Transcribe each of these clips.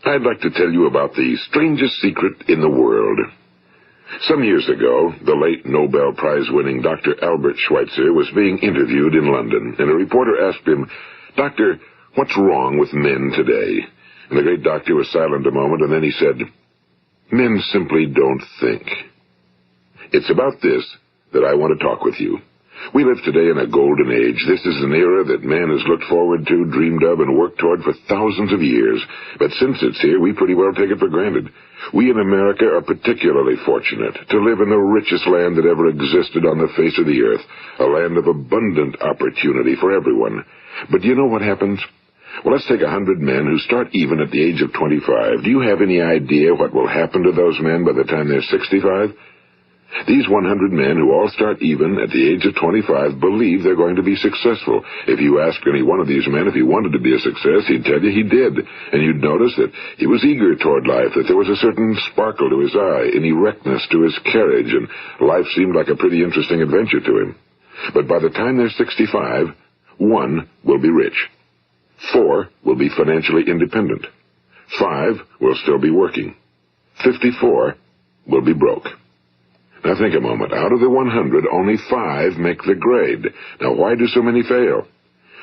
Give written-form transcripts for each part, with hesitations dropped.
I'd like to tell you about the strangest secret in the world. Some years ago, the late Nobel Prize-winning Dr. Albert Schweitzer was being interviewed in London, and a reporter asked him, "Doctor, what's wrong with men today?" And the great doctor was silent a moment, and then he said, "Men simply don't think." It's about this that I want to talk with you. We live today in a golden age. This is an era that man has looked forward to, dreamed of, and worked toward for thousands of years. But since it's here, we pretty well take it for granted. We in America are particularly fortunate to live in the richest land that ever existed on the face of the earth, a land of abundant opportunity for everyone. But do you know what happens? Well, let's take 100 men who start even at the age of 25. Do you have any idea what will happen to those men by the time they're 65? These 100 men who all start even at the age of 25 believe they're going to be successful. If you ask any one of these men if he wanted to be a success, he'd tell you he did. And you'd notice that he was eager toward life, that there was a certain sparkle to his eye, an erectness to his carriage, and life seemed like a pretty interesting adventure to him. But by the time they're 65, 1 will be rich. 4 will be financially independent. 5 will still be working. 54 will be broke. Now think a moment. Out of the 100, only 5 make the grade. Now why do so many fail?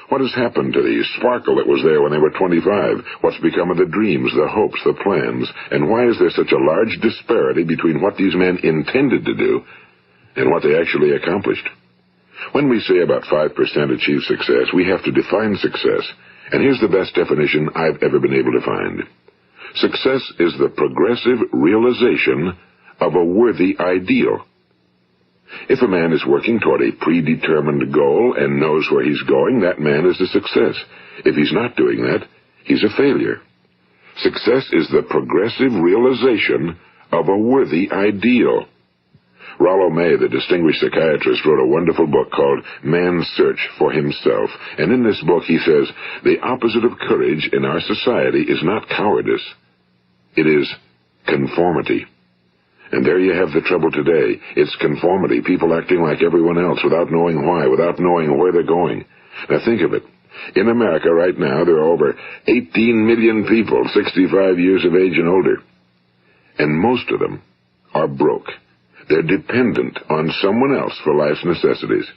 What has happened to the sparkle that was there when they were 25? What's become of the dreams, the hopes, the plans? And why is there such a large disparity between what these men intended to do and what they actually accomplished? When we say about 5% achieve success, we have to define success. And here's the best definition I've ever been able to find. Success is the progressive realization of a worthy ideal. If a man is working toward a predetermined goal and knows where he's going, that man is a success. If he's not doing that, he's a failure. Success is the progressive realization of a worthy ideal. Rollo May, the distinguished psychiatrist, wrote a wonderful book called Man's Search for Himself. And in this book he says, the opposite of courage in our society is not cowardice. It is conformity. And there you have the trouble today. It's conformity, people acting like everyone else without knowing why, without knowing where they're going. Now think of it. In America right now, there are over 18 million people 65 years of age and older. And most of them are broke. They're dependent on someone else for life's necessities.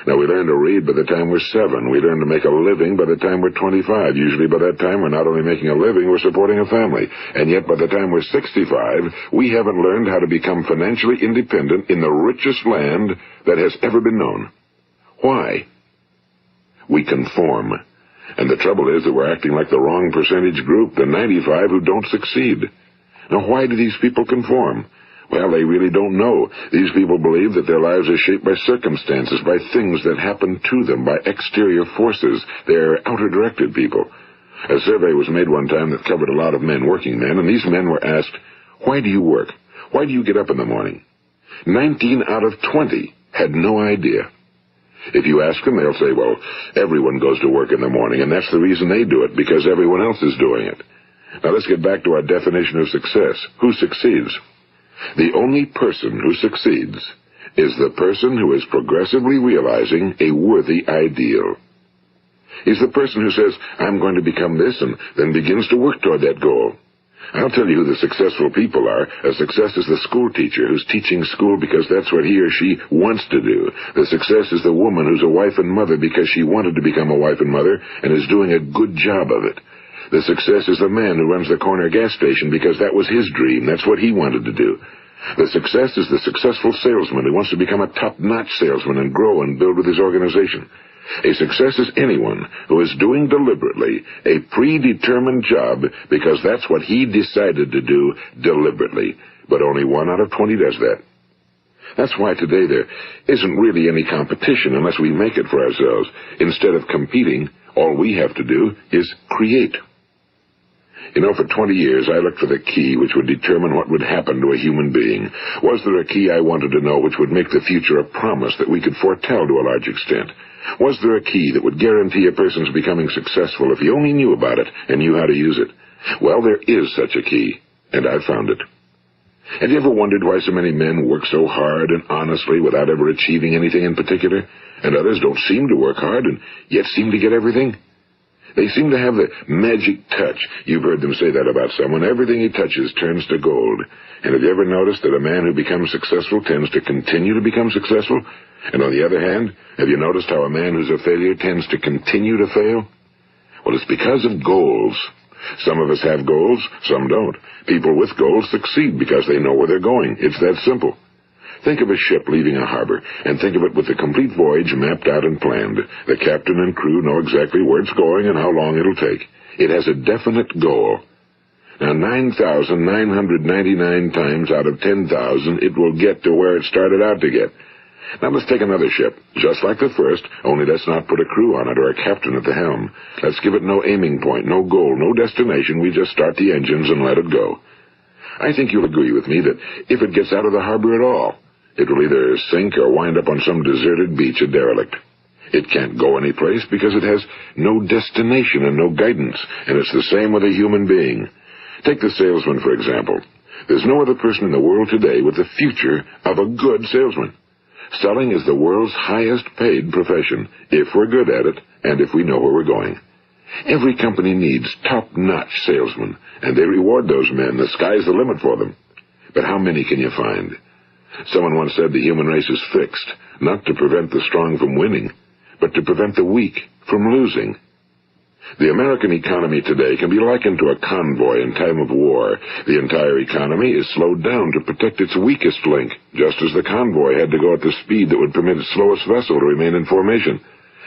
Now, we learn to read by the time we're 7. We learn to make a living by the time we're 25. Usually by that time, we're not only making a living, we're supporting a family. And yet by the time we're 65, we haven't learned how to become financially independent in the richest land that has ever been known. Why? We conform. And the trouble is that we're acting like the wrong percentage group, the 95 who don't succeed. Now, why do these people conform? Well, they really don't know. These people believe that their lives are shaped by circumstances, by things that happen to them, by exterior forces. They're outer-directed people. A survey was made one time that covered a lot of men, working men, and these men were asked, "Why do you work? Why do you get up in the morning?" 19 out of 20 had no idea. If you ask them, they'll say, well, everyone goes to work in the morning, and that's the reason they do it, because everyone else is doing it. Now let's get back to our definition of success. Who succeeds? The only person who succeeds is the person who is progressively realizing a worthy ideal. He's the person who says, I'm going to become this, and then begins to work toward that goal. I'll tell you who the successful people are. A success is the school teacher who's teaching school because that's what he or she wants to do. The success is the woman who's a wife and mother because she wanted to become a wife and mother and is doing a good job of it. The success is the man who runs the corner gas station because that was his dream. That's what he wanted to do. The success is the successful salesman who wants to become a top-notch salesman and grow and build with his organization. A success is anyone who is doing deliberately a predetermined job because that's what he decided to do deliberately. But only 1 out of 20 does that. That's why today there isn't really any competition unless we make it for ourselves. Instead of competing, all we have to do is create. You know, for 20 years I looked for the key which would determine what would happen to a human being. Was there a key I wanted to know which would make the future a promise that we could foretell to a large extent? Was there a key that would guarantee a person's becoming successful if he only knew about it and knew how to use it? Well, there is such a key, and I've found it. Have you ever wondered why so many men work so hard and honestly without ever achieving anything in particular, and others don't seem to work hard and yet seem to get everything? They seem to have the magic touch. You've heard them say that about someone. Everything he touches turns to gold. And have you ever noticed that a man who becomes successful tends to continue to become successful? And on the other hand, have you noticed how a man who's a failure tends to continue to fail? Well, it's because of goals. Some of us have goals, some don't. People with goals succeed because they know where they're going. It's that simple. Think of a ship leaving a harbor, and think of it with the complete voyage mapped out and planned. The captain and crew know exactly where it's going and how long it'll take. It has a definite goal. Now, 9,999 times out of 10,000, it will get to where it started out to get. Now, let's take another ship, just like the first, only let's not put a crew on it or a captain at the helm. Let's give it no aiming point, no goal, no destination. We just start the engines and let it go. I think you'll agree with me that if it gets out of the harbor at all, it will either sink or wind up on some deserted beach, a derelict. It can't go anyplace because it has no destination and no guidance, and it's the same with a human being. Take the salesman, for example. There's no other person in the world today with the future of a good salesman. Selling is the world's highest paid profession, if we're good at it and if we know where we're going. Every company needs top-notch salesmen, and they reward those men. The sky's the limit for them. But how many can you find? Someone once said the human race is fixed, not to prevent the strong from winning, but to prevent the weak from losing. The American economy today can be likened to a convoy in time of war. The entire economy is slowed down to protect its weakest link, just as the convoy had to go at the speed that would permit its slowest vessel to remain in formation.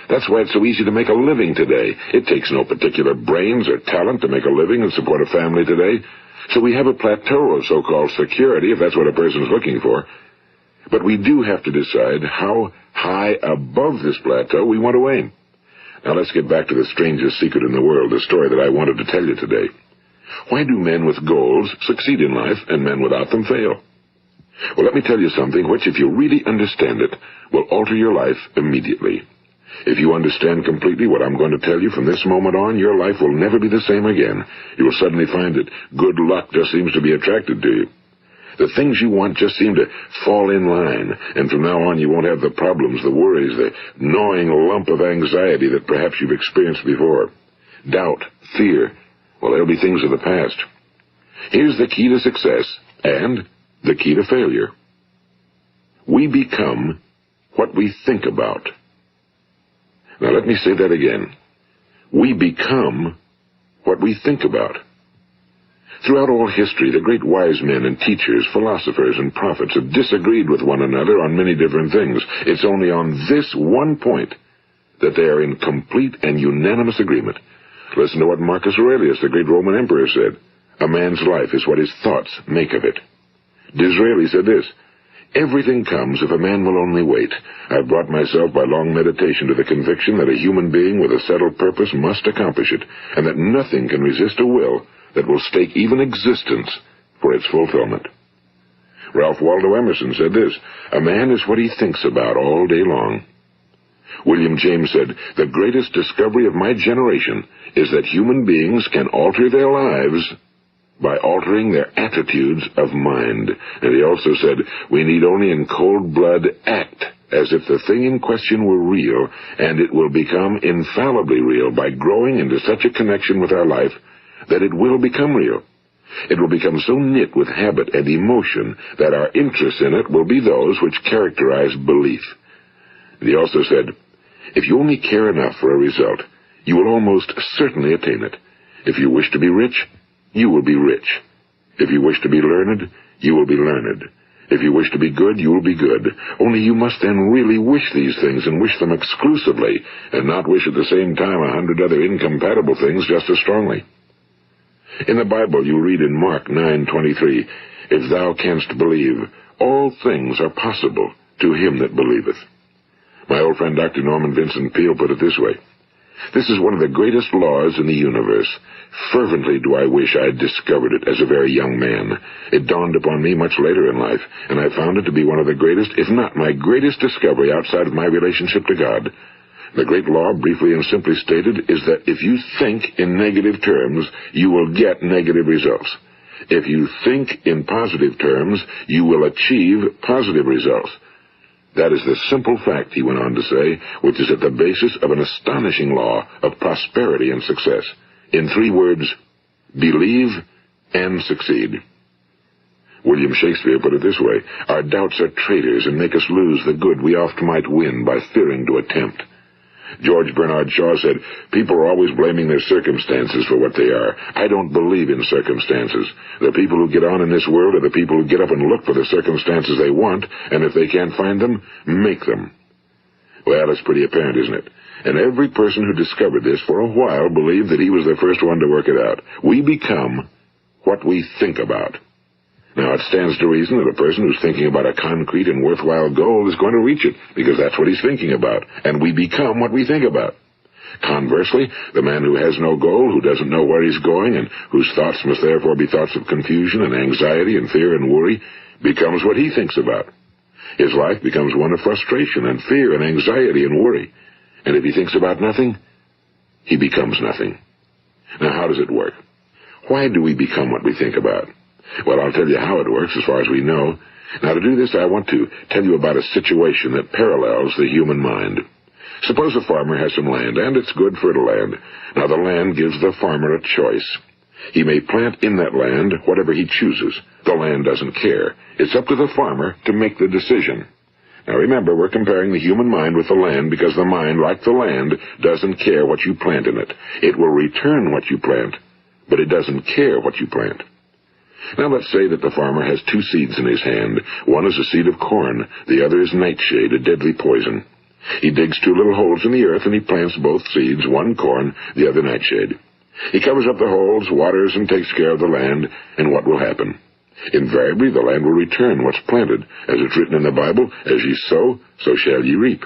That's why it's so easy to make a living today. It takes no particular brains or talent to make a living and support a family today. So we have a plateau of so-called security, if that's what a person's looking for. But we do have to decide how high above this plateau we want to aim. Now let's get back to the strangest secret in the world, the story that I wanted to tell you today. Why do men with goals succeed in life and men without them fail? Well, let me tell you something which, if you really understand it, will alter your life immediately. If you understand completely what I'm going to tell you from this moment on, your life will never be the same again. You will suddenly find that good luck just seems to be attracted to you. The things you want just seem to fall in line, and from now on you won't have the problems, the worries, the gnawing lump of anxiety that perhaps you've experienced before. Doubt, fear, well, they'll be things of the past. Here's the key to success and the key to failure. We become what we think about. Now let me say that again. We become what we think about. Throughout all history, the great wise men and teachers, philosophers and prophets have disagreed with one another on many different things. It's only on this one point that they are in complete and unanimous agreement. Listen to what Marcus Aurelius, the great Roman emperor, said. A man's life is what his thoughts make of it. Disraeli said this, everything comes if a man will only wait. I've brought myself by long meditation to the conviction that a human being with a settled purpose must accomplish it, and that nothing can resist a will that will stake even existence for its fulfillment. Ralph Waldo Emerson said this, a man is what he thinks about all day long. William James said, the greatest discovery of my generation is that human beings can alter their lives by altering their attitudes of mind. And he also said, we need only in cold blood act as if the thing in question were real, and it will become infallibly real by growing into such a connection with our life that it will become real. It will become so knit with habit and emotion that our interest in it will be those which characterize belief. And he also said, if you only care enough for a result, you will almost certainly attain it. If you wish to be rich, you will be rich. If you wish to be learned, you will be learned. If you wish to be good, you will be good. Only you must then really wish these things and wish them exclusively, and not wish at the same time 100 other incompatible things just as strongly. In the Bible, you read in Mark 9:23, if thou canst believe, all things are possible to him that believeth. My old friend Dr. Norman Vincent Peale put it this way, this is one of the greatest laws in the universe. Fervently do I wish I had discovered it as a very young man. It dawned upon me much later in life, and I found it to be one of the greatest, if not my greatest discovery outside of my relationship to God. The great law, briefly and simply stated, is that if you think in negative terms, you will get negative results. If you think in positive terms, you will achieve positive results. That is the simple fact, he went on to say, which is at the basis of an astonishing law of prosperity and success. In 3 words, believe and succeed. William Shakespeare put it this way: our doubts are traitors and make us lose the good we oft might win by fearing to attempt. George Bernard Shaw said, people are always blaming their circumstances for what they are. I don't believe in circumstances. The people who get on in this world are the people who get up and look for the circumstances they want, and if they can't find them, make them. Well, it's pretty apparent, isn't it? And every person who discovered this for a while believed that he was the first one to work it out. We become what we think about. Now, it stands to reason that a person who's thinking about a concrete and worthwhile goal is going to reach it, because that's what he's thinking about, and we become what we think about. Conversely, the man who has no goal, who doesn't know where he's going, and whose thoughts must therefore be thoughts of confusion and anxiety and fear and worry, becomes what he thinks about. His life becomes one of frustration and fear and anxiety and worry. And if he thinks about nothing, he becomes nothing. Now, how does it work? Why do we become what we think about? Well, I'll tell you how it works as far as we know. Now, to do this, I want to tell you about a situation that parallels the human mind. Suppose a farmer has some land, and it's good fertile land. Now, the land gives the farmer a choice. He may plant in that land whatever he chooses. The land doesn't care. It's up to the farmer to make the decision. Now, remember, we're comparing the human mind with the land because the mind, like the land, doesn't care what you plant in it. It will return what you plant, but it doesn't care what you plant. Now let's say that the farmer has 2 seeds in his hand. One is a seed of corn. The other is nightshade, a deadly poison. He digs 2 little holes in the earth and he plants both seeds, one corn, the other nightshade. He covers up the holes, waters, and takes care of the land, and what will happen? Invariably the land will return what's planted. As it's written in the Bible, as ye sow, so shall ye reap.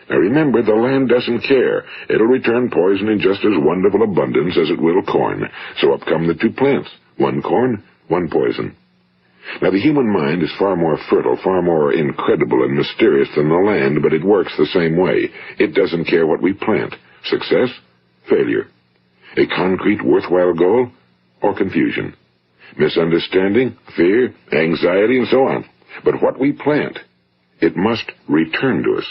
Now remember, the land doesn't care. It'll return poison in just as wonderful abundance as it will corn. So up come the 2 plants, one corn, one poison. Now, the human mind is far more fertile, far more incredible and mysterious than the land, but it works the same way. It doesn't care what we plant. Success, failure. A concrete, worthwhile goal, or confusion. Misunderstanding, fear, anxiety, and so on. But what we plant, it must return to us.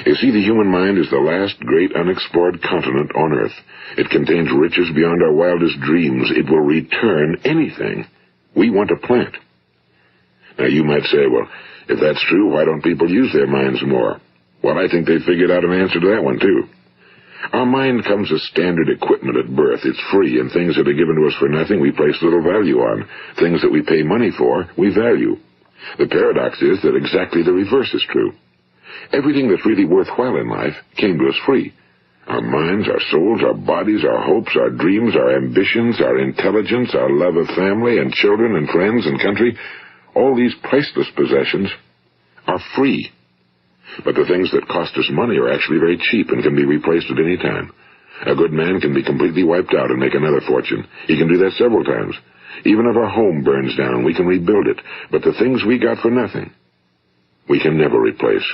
You see, the human mind is the last great unexplored continent on Earth. It contains riches beyond our wildest dreams. It will return anything we want to plant. Now, you might say, well, if that's true, why don't people use their minds more? Well, I think they figured out an answer to that one, too. Our mind comes as standard equipment at birth. It's free, and things that are given to us for nothing we place little value on. Things that we pay money for, we value. The paradox is that exactly the reverse is true. Everything that's really worthwhile in life came to us free. Our minds, our souls, our bodies, our hopes, our dreams, our ambitions, our intelligence, our love of family and children and friends and country, all these priceless possessions are free. But the things that cost us money are actually very cheap and can be replaced at any time. A good man can be completely wiped out and make another fortune. He can do that several times. Even if our home burns down, we can rebuild it. But the things we got for nothing, we can never replace.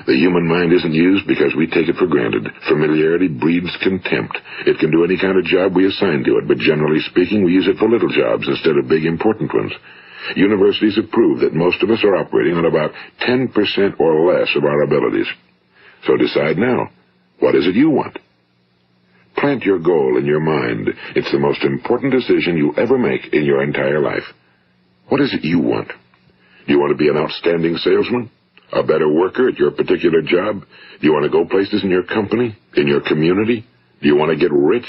The human mind isn't used because we take it for granted. Familiarity breeds contempt. It can do any kind of job we assign to it, but generally speaking, we use it for little jobs instead of big, important ones. Universities have proved that most of us are operating on about 10% or less of our abilities. So decide now, what is it you want? Plant your goal in your mind. It's the most important decision you'll ever make in your entire life. What is it you want? Do you want to be an outstanding salesman? A better worker at your particular job? Do you want to go places in your company? In your community? Do you want to get rich?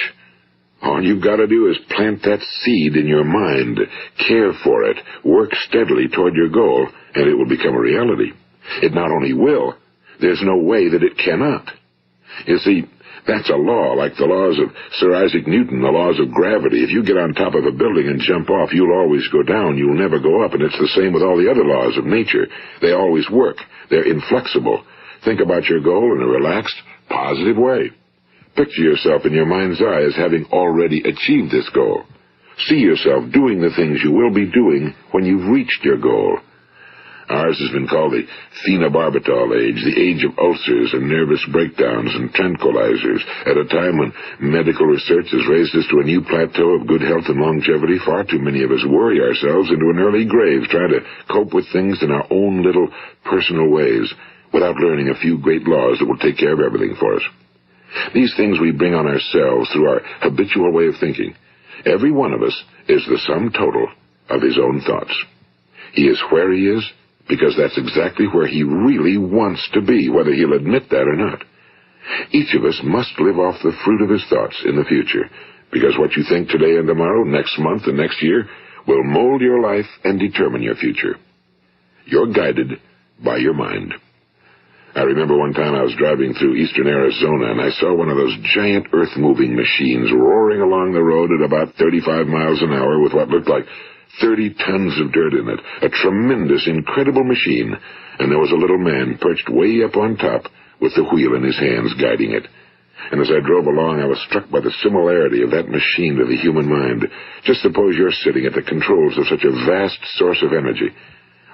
All you've got to do is plant that seed in your mind, care for it, work steadily toward your goal, and it will become a reality. It not only will, there's no way that it cannot. You see, that's a law, like the laws of Sir Isaac Newton, the laws of gravity. If you get on top of a building and jump off, you'll always go down. You'll never go up, and it's the same with all the other laws of nature. They always work. They're inflexible. Think about your goal in a relaxed, positive way. Picture yourself in your mind's eye as having already achieved this goal. See yourself doing the things you will be doing when you've reached your goal. Ours has been called the phenobarbital age, the age of ulcers and nervous breakdowns and tranquilizers. At a time when medical research has raised us to a new plateau of good health and longevity, far too many of us worry ourselves into an early grave trying to cope with things in our own little personal ways without learning a few great laws that will take care of everything for us. These things we bring on ourselves through our habitual way of thinking. Every one of us is the sum total of his own thoughts. He is where he is because that's exactly where he really wants to be, whether he'll admit that or not. Each of us must live off the fruit of his thoughts in the future, because what you think today and tomorrow, next month and next year, will mold your life and determine your future. You're guided by your mind. I remember one time I was driving through eastern Arizona, and I saw one of those giant earth-moving machines roaring along the road at about 35 miles an hour with what looked like 30 tons of dirt in it. A tremendous, incredible machine, and there was a little man perched way up on top with the wheel in his hands guiding it. And as I drove along, I was struck by the similarity of that machine to the human mind. Just suppose you're sitting at the controls of such a vast source of energy.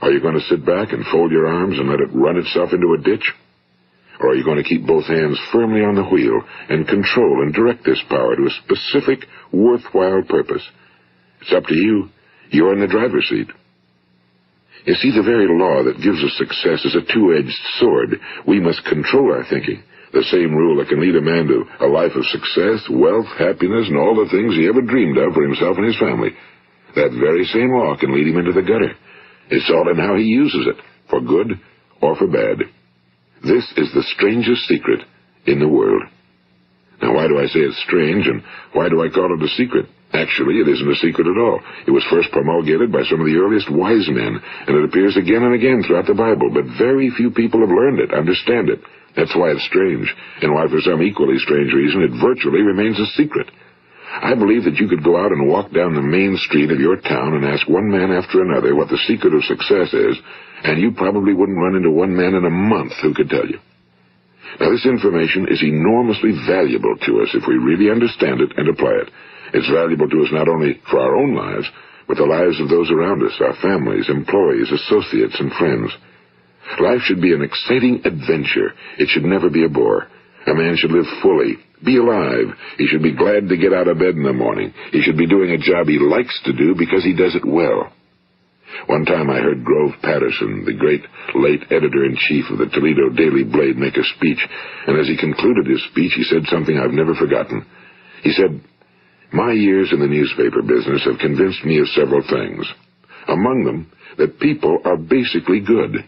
Are you going to sit back and fold your arms and let it run itself into a ditch? Or are you going to keep both hands firmly on the wheel and control and direct this power to a specific, worthwhile purpose? It's up to you. You're in the driver's seat. You see, the very law that gives us success is a two-edged sword. We must control our thinking. The same rule that can lead a man to a life of success, wealth, happiness, and all the things he ever dreamed of for himself and his family. That very same law can lead him into the gutter. It's all in how he uses it, for good or for bad. This is the strangest secret in the world. Now, why do I say it's strange, and why do I call it a secret? Actually, it isn't a secret at all. It was first promulgated by some of the earliest wise men, and it appears again and again throughout the Bible, but very few people have learned it, understand it. That's why it's strange, and why for some equally strange reason it virtually remains a secret. I believe that you could go out and walk down the main street of your town and ask one man after another what the secret of success is, and you probably wouldn't run into one man in a month who could tell you. Now, this information is enormously valuable to us if we really understand it and apply it. It's valuable to us not only for our own lives, but the lives of those around us, our families, employees, associates, and friends. Life should be an exciting adventure. It should never be a bore. A man should live fully, be alive. He should be glad to get out of bed in the morning. He should be doing a job he likes to do because he does it well. One time I heard Grove Patterson, the great late editor-in-chief of the Toledo Daily Blade, make a speech, and as he concluded his speech, he said something I've never forgotten. He said, "My years in the newspaper business have convinced me of several things. Among them, that people are basically good,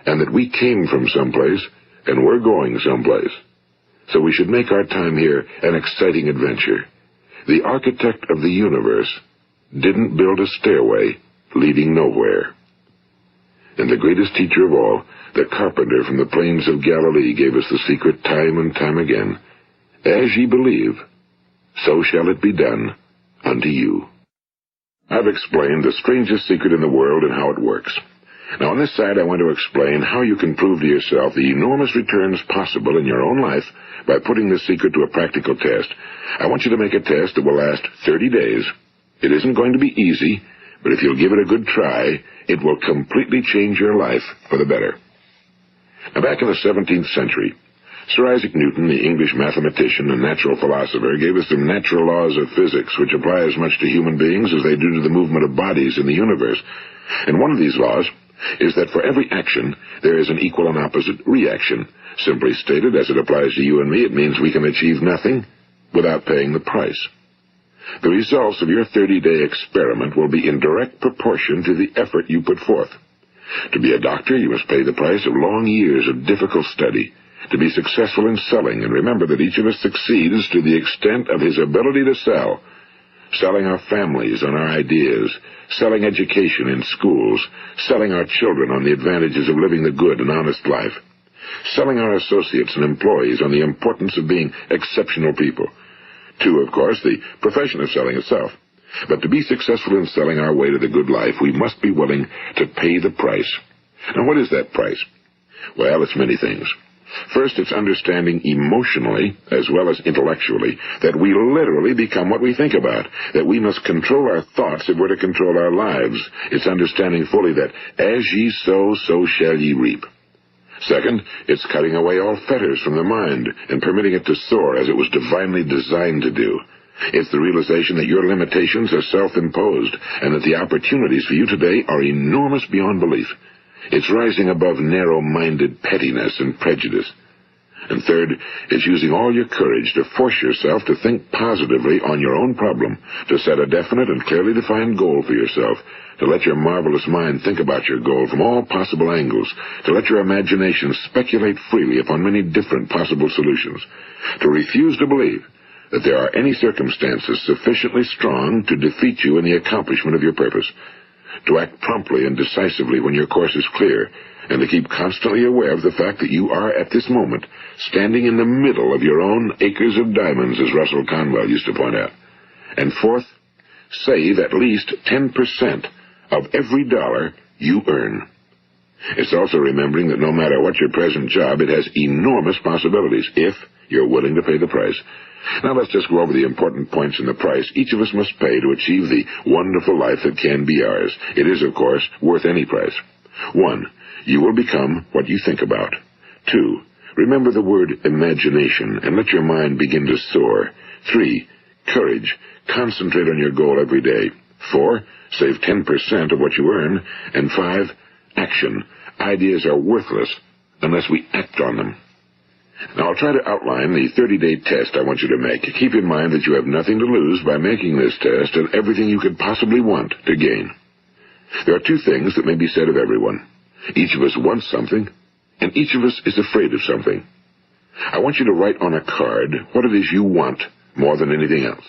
and that we came from someplace, and we're going someplace. So we should make our time here an exciting adventure. The architect of the universe didn't build a stairway leading nowhere." And the greatest teacher of all, the carpenter from the plains of Galilee, gave us the secret time and time again. As ye believe, so shall it be done unto you. I've explained the strangest secret in the world and how it works. Now, on this side, I want to explain how you can prove to yourself the enormous returns possible in your own life by putting this secret to a practical test. I want you to make a test that will last 30 days. It isn't going to be easy, but if you'll give it a good try, it will completely change your life for the better. Now, back in the 17th century, Sir Isaac Newton, the English mathematician and natural philosopher, gave us some natural laws of physics which apply as much to human beings as they do to the movement of bodies in the universe. And one of these laws is that for every action, there is an equal and opposite reaction. Simply stated, as it applies to you and me, it means we can achieve nothing without paying the price. The results of your 30-day experiment will be in direct proportion to the effort you put forth. To be a doctor, you must pay the price of long years of difficult study. To be successful in selling, and remember that each of us succeeds to the extent of his ability to sell. Selling our families on our ideas, selling education in schools, selling our children on the advantages of living the good and honest life, selling our associates and employees on the importance of being exceptional people. To, of course, the profession of selling itself. But to be successful in selling our way to the good life, we must be willing to pay the price. Now, what is that price? Well, it's many things. First, it's understanding emotionally, as well as intellectually, that we literally become what we think about, that we must control our thoughts if we're to control our lives. It's understanding fully that as ye sow, so shall ye reap. Second, it's cutting away all fetters from the mind and permitting it to soar as it was divinely designed to do. It's the realization that your limitations are self-imposed and that the opportunities for you today are enormous beyond belief. It's rising above narrow-minded pettiness and prejudice. And third, it's using all your courage to force yourself to think positively on your own problem, to set a definite and clearly defined goal for yourself, to let your marvelous mind think about your goal from all possible angles, to let your imagination speculate freely upon many different possible solutions, to refuse to believe that there are any circumstances sufficiently strong to defeat you in the accomplishment of your purpose, to act promptly and decisively when your course is clear, and to keep constantly aware of the fact that you are, at this moment, standing in the middle of your own acres of diamonds, as Russell Conwell used to point out. And fourth, save at least 10% of every dollar you earn. It's also remembering that no matter what your present job, it has enormous possibilities, if you're willing to pay the price. Now let's just go over the important points in the price each of us must pay to achieve the wonderful life that can be ours. It is, of course, worth any price. 1. You will become what you think about. 2. Remember the word imagination and let your mind begin to soar. 3. Courage. Concentrate on your goal every day. 4. Save 10% of what you earn. And 5. Action. Ideas are worthless unless we act on them. Now, I'll try to outline the 30-day test I want you to make. Keep in mind that you have nothing to lose by making this test and everything you could possibly want to gain. There are two things that may be said of everyone. Each of us wants something, and each of us is afraid of something. I want you to write on a card what it is you want more than anything else.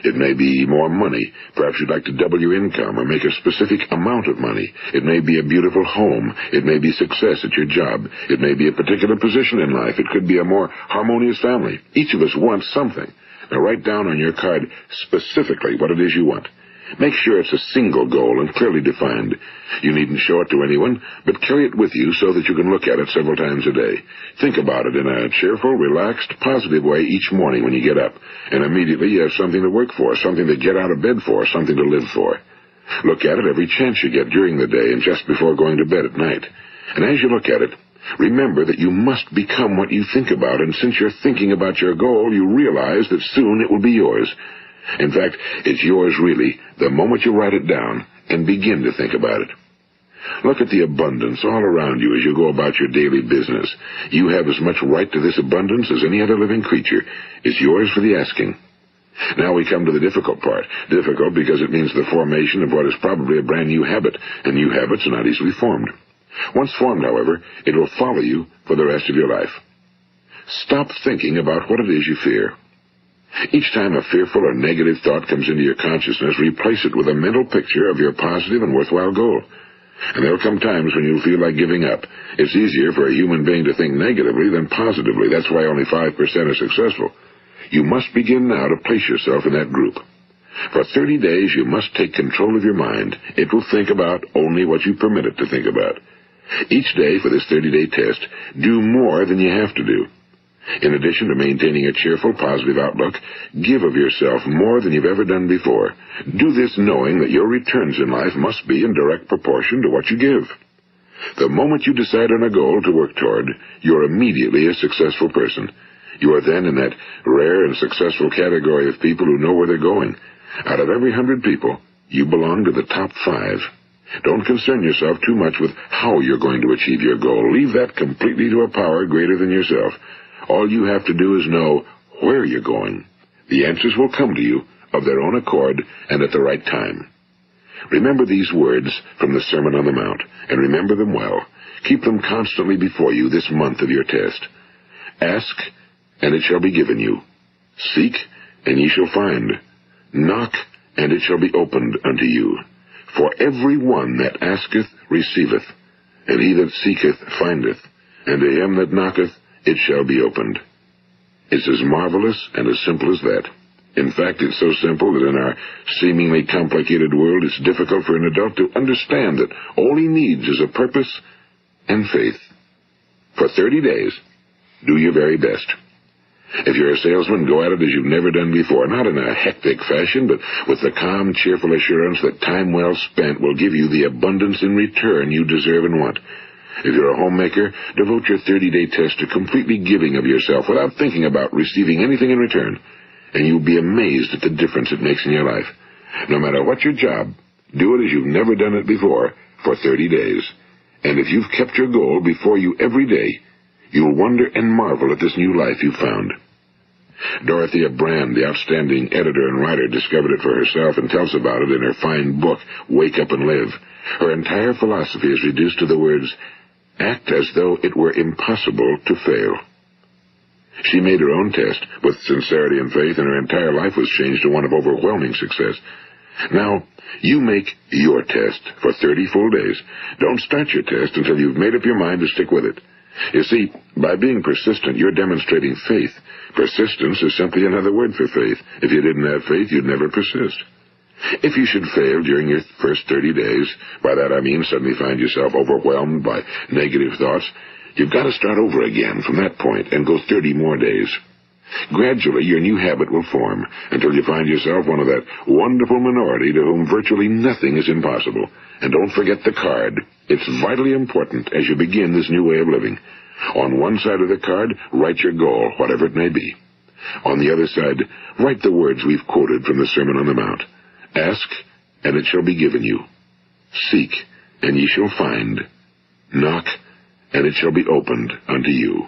It may be more money. Perhaps you'd like to double your income or make a specific amount of money. It may be a beautiful home. It may be success at your job. It may be a particular position in life. It could be a more harmonious family. Each of us wants something. Now write down on your card specifically what it is you want. Make sure it's a single goal and clearly defined. You needn't show it to anyone, but carry it with you so that you can look at it several times a day. Think about it in a cheerful, relaxed, positive way each morning when you get up, and immediately you have something to work for, something to get out of bed for, something to live for. Look at it every chance you get during the day and just before going to bed at night. And as you look at it, remember that you must become what you think about, and since you're thinking about your goal, you realize that soon it will be yours. In fact, it's yours really the moment you write it down and begin to think about it. Look at the abundance all around you as you go about your daily business. You have as much right to this abundance as any other living creature. It's yours for the asking. Now we come to the difficult part. Difficult because it means the formation of what is probably a brand new habit, and new habits are not easily formed. Once formed, however, it will follow you for the rest of your life. Stop thinking about what it is you fear. Each time a fearful or negative thought comes into your consciousness, replace it with a mental picture of your positive and worthwhile goal. And there'll come times when you'll feel like giving up. It's easier for a human being to think negatively than positively. That's why only 5% are successful. You must begin now to place yourself in that group. For 30 days, you must take control of your mind. It will think about only what you permit it to think about. Each day for this 30-day test, do more than you have to do. In addition to maintaining a cheerful, positive outlook, give of yourself more than you've ever done before. Do this knowing that your returns in life must be in direct proportion to what you give. The moment you decide on a goal to work toward, you're immediately a successful person. You are then in that rare and successful category of people who know where they're going. Out of every 100 people, you belong to the top 5. Don't concern yourself too much with how you're going to achieve your goal. Leave that completely to a power greater than yourself. All you have to do is know where you're going. The answers will come to you of their own accord and at the right time. Remember these words from the Sermon on the Mount, and remember them well. Keep them constantly before you this month of your test. Ask, and it shall be given you. Seek, and ye shall find. Knock, and it shall be opened unto you. For every one that asketh receiveth, and he that seeketh findeth, and to him that knocketh it shall be opened. It's as marvelous and as simple as that. In fact, it's so simple that in our seemingly complicated world, it's difficult for an adult to understand that all he needs is a purpose and faith. For 30 days, do your very best. If you're a salesman, go at it as you've never done before, not in a hectic fashion, but with the calm, cheerful assurance that time well spent will give you the abundance in return you deserve and want. If you're a homemaker, devote your 30-day test to completely giving of yourself without thinking about receiving anything in return, and you'll be amazed at the difference it makes in your life. No matter what your job, do it as you've never done it before for 30 days. And if you've kept your goal before you every day, you'll wonder and marvel at this new life you've found. Dorothea Brand, the outstanding editor and writer, discovered it for herself and tells about it in her fine book, Wake Up and Live. Her entire philosophy is reduced to the words, act as though it were impossible to fail. She made her own test with sincerity and faith, and her entire life was changed to one of overwhelming success. Now, you make your test for 30 full days. Don't start your test until you've made up your mind to stick with it. You see, by being persistent, you're demonstrating faith. Persistence is simply another word for faith. If you didn't have faith, you'd never persist. If you should fail during your first 30 days, by that I mean suddenly find yourself overwhelmed by negative thoughts, you've got to start over again from that point and go 30 more days. Gradually, your new habit will form until you find yourself one of that wonderful minority to whom virtually nothing is impossible. And don't forget the card. It's vitally important as you begin this new way of living. On one side of the card, write your goal, whatever it may be. On the other side, write the words we've quoted from the Sermon on the Mount. Ask, and it shall be given you. Seek, and ye shall find. Knock, and it shall be opened unto you.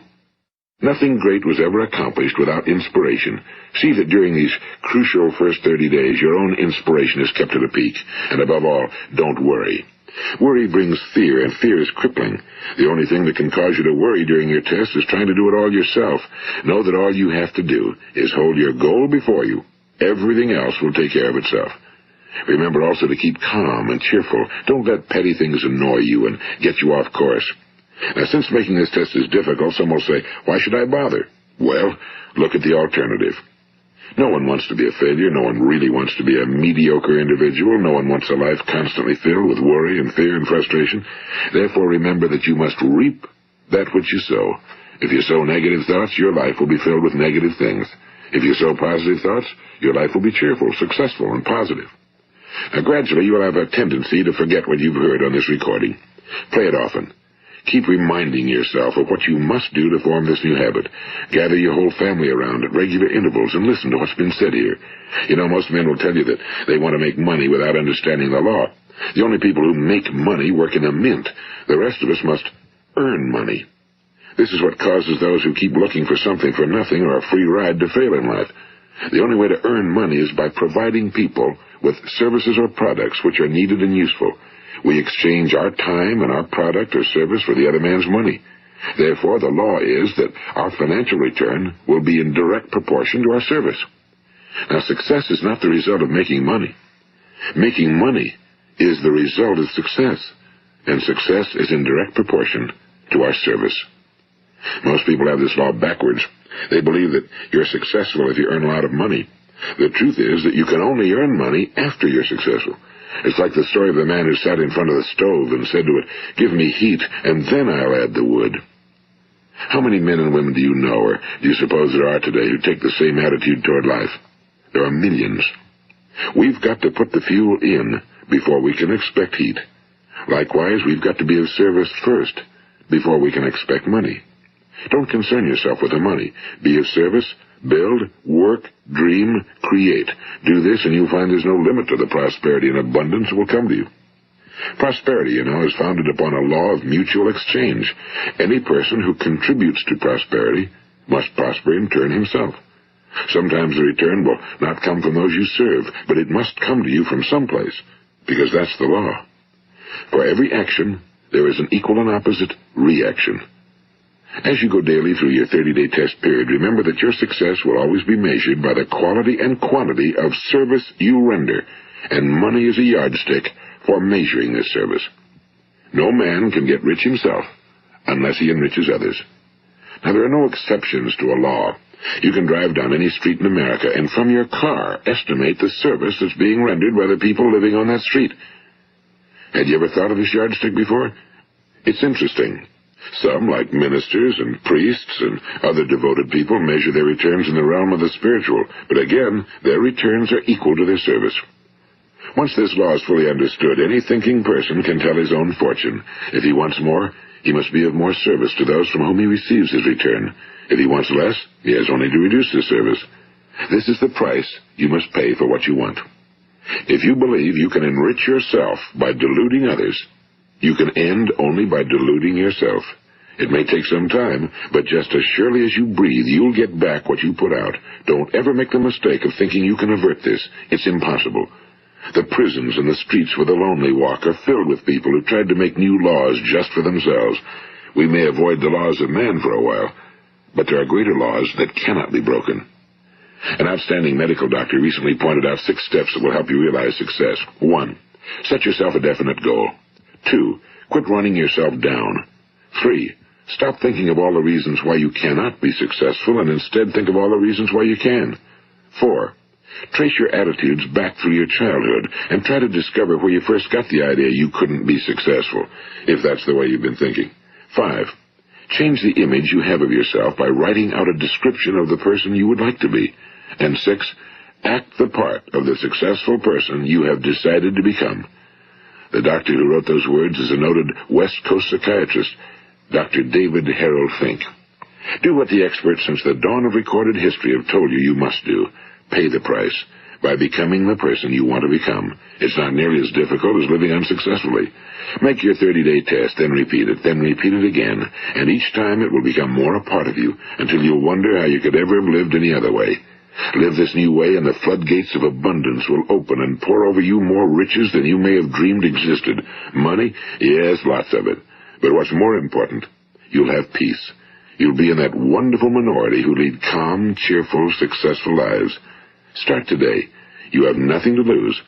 Nothing great was ever accomplished without inspiration. See that during these crucial first 30 days, your own inspiration is kept at a peak. And above all, don't worry. Worry brings fear, and fear is crippling. The only thing that can cause you to worry during your test is trying to do it all yourself. Know that all you have to do is hold your goal before you. Everything else will take care of itself. Remember also to keep calm and cheerful. Don't let petty things annoy you and get you off course. Now, since making this test is difficult, some will say, why should I bother? Well, look at the alternative. No one wants to be a failure. No one really wants to be a mediocre individual. No one wants a life constantly filled with worry and fear and frustration. Therefore, remember that you must reap that which you sow. If you sow negative thoughts, your life will be filled with negative things. If you sow positive thoughts, your life will be cheerful, successful, and positive. Now, gradually, you will have a tendency to forget what you've heard on this recording. Play it often. Keep reminding yourself of what you must do to form this new habit. Gather your whole family around at regular intervals and listen to what's been said here. You know, most men will tell you that they want to make money without understanding the law. The only people who make money work in a mint. The rest of us must earn money. This is what causes those who keep looking for something for nothing or a free ride to fail in life. The only way to earn money is by providing people with services or products which are needed and useful. We exchange our time and our product or service for the other man's money. Therefore, the law is that our financial return will be in direct proportion to our service. Now, success is not the result of making money. Making money is the result of success, and success is in direct proportion to our service. Most people have this law backwards. They believe that you're successful if you earn a lot of money. The truth is that you can only earn money after you're successful. It's like the story of the man who sat in front of the stove and said to it, give me heat, and then I'll add the wood. How many men and women do you know, or do you suppose there are today, who take the same attitude toward life? There are millions. We've got to put the fuel in before we can expect heat. Likewise, we've got to be of service first before we can expect money. Don't concern yourself with the money. Be of service. Build, work, dream, create. Do this, and you'll find there's no limit to the prosperity and abundance that will come to you. Prosperity, you know, is founded upon a law of mutual exchange. Any person who contributes to prosperity must prosper in turn himself. Sometimes the return will not come from those you serve, but it must come to you from someplace, because that's the law. For every action, there is an equal and opposite reaction. As you go daily through your 30-day test period, remember that your success will always be measured by the quality and quantity of service you render, and money is a yardstick for measuring this service. No man can get rich himself unless he enriches others. Now, there are no exceptions to a law. You can drive down any street in America and from your car estimate the service that's being rendered by the people living on that street. Had you ever thought of this yardstick before? It's interesting. Some, like ministers and priests and other devoted people, measure their returns in the realm of the spiritual, but again, their returns are equal to their service. Once this law is fully understood, any thinking person can tell his own fortune. If he wants more, he must be of more service to those from whom he receives his return. If he wants less, he has only to reduce his service. This is the price you must pay for what you want. If you believe you can enrich yourself by deluding others, you can end only by deluding yourself. It may take some time, but just as surely as you breathe, you'll get back what you put out. Don't ever make the mistake of thinking you can avert this. It's impossible. The prisons and the streets where the lonely walk are filled with people who tried to make new laws just for themselves. We may avoid the laws of man for a while, but there are greater laws that cannot be broken. An outstanding medical doctor recently pointed out 6 steps that will help you realize success. 1. Set yourself a definite goal. 2. Quit running yourself down. 3. Stop thinking of all the reasons why you cannot be successful and instead think of all the reasons why you can. 4. Trace your attitudes back through your childhood and try to discover where you first got the idea you couldn't be successful, if that's the way you've been thinking. 5. Change the image you have of yourself by writing out a description of the person you would like to be. And 6. Act the part of the successful person you have decided to become. The doctor who wrote those words is a noted West Coast psychiatrist, Dr. David Harold Fink. Do what the experts since the dawn of recorded history have told you must do. Pay the price by becoming the person you want to become. It's not nearly as difficult as living unsuccessfully. Make your 30-day test, then repeat it again, and each time it will become more a part of you until you'll wonder how you could ever have lived any other way. Live this new way, and the floodgates of abundance will open and pour over you more riches than you may have dreamed existed. Money? Yes, lots of it. But what's more important, you'll have peace. You'll be in that wonderful minority who lead calm, cheerful, successful lives. Start today. You have nothing to lose,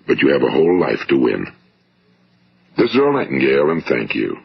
but you have a whole life to win. This is Earl Nightingale, and thank you.